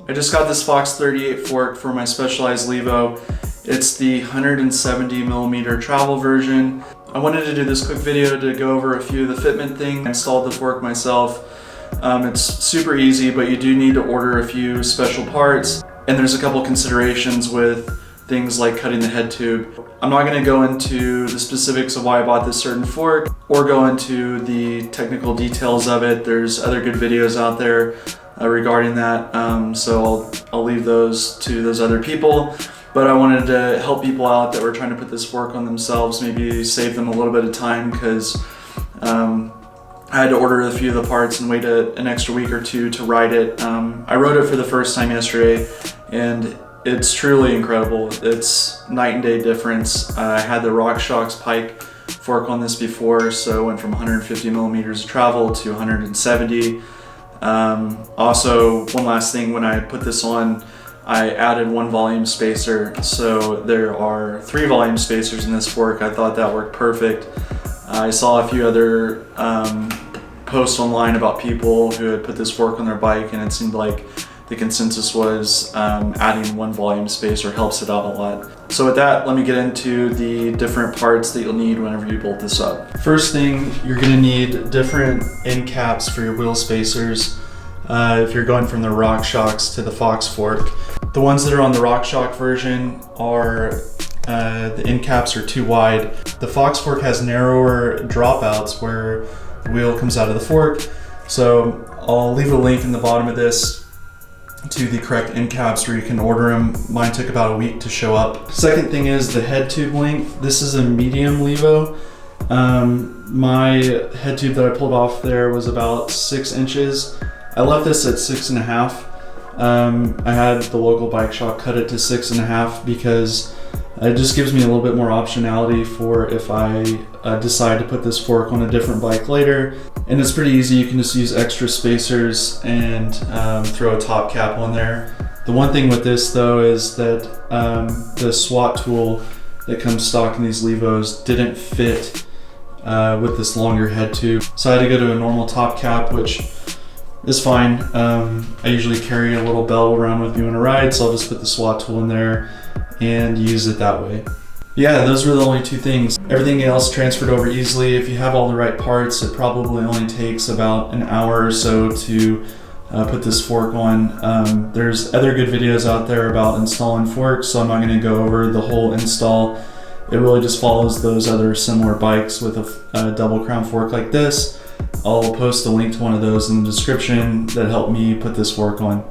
I just got this Fox 38 fork for my Specialized Levo. It's the 170mm travel version. I wanted to do this quick video to go over a few of the fitment things. I installed the fork myself. It's super easy, but you do need to order a few special parts, and there's a couple considerations with things like cutting the head tube. I'm not going to go into the specifics of why I bought this certain fork or go into the technical details of it. There's other good videos out there regarding that, so I'll leave those to those other people. But I wanted to help people out that were trying to put this fork on themselves, maybe save them a little bit of time, because I had to order a few of the parts and wait an extra week or two to ride it. I rode it for the first time yesterday, and it's truly incredible. It's night and day difference. I had the RockShox Pike fork on this before, so it went from 150mm of travel to 170. Also, one last thing, when I put this on, I added one volume spacer, so there are 3 volume spacers in this fork. I thought that worked perfect. I saw a few other posts online about people who had put this fork on their bike, and it seemed like the consensus was adding one volume spacer helps it out a lot. So with that, let me get into the different parts that you'll need whenever you bolt this up. First thing, you're gonna need different end caps for your wheel spacers if you're going from the RockShox to the Fox fork. The ones that are on the RockShox version are the end caps are too wide. The Fox fork has narrower dropouts where the wheel comes out of the fork. So I'll leave a link in the bottom of this to the correct end caps where you can order them. Mine took about a week to show up. Second thing is the head tube length. This is a medium Levo. My head tube that I pulled off there was about 6 inches. I left this at 6.5. I had the local bike shop cut it to 6.5 because it just gives me a little bit more optionality for if I decide to put this fork on a different bike later. And it's pretty easy. You can just use extra spacers and throw a top cap on there. The one thing with this though is that the SWAT tool that comes stock in these Levos didn't fit with this longer head tube. So I had to go to a normal top cap, which is fine. I usually carry a little bell around with me when I ride, so I'll just put the SWAT tool in there and use it that way. Yeah, those were the only 2 things. Everything else transferred over easily. If you have all the right parts, it probably only takes about an hour or so to put this fork on. There's other good videos out there about installing forks, so I'm not going to go over the whole install. It really just follows those other similar bikes with a double crown fork like this. I'll post a link to one of those in the description that helped me put this fork on.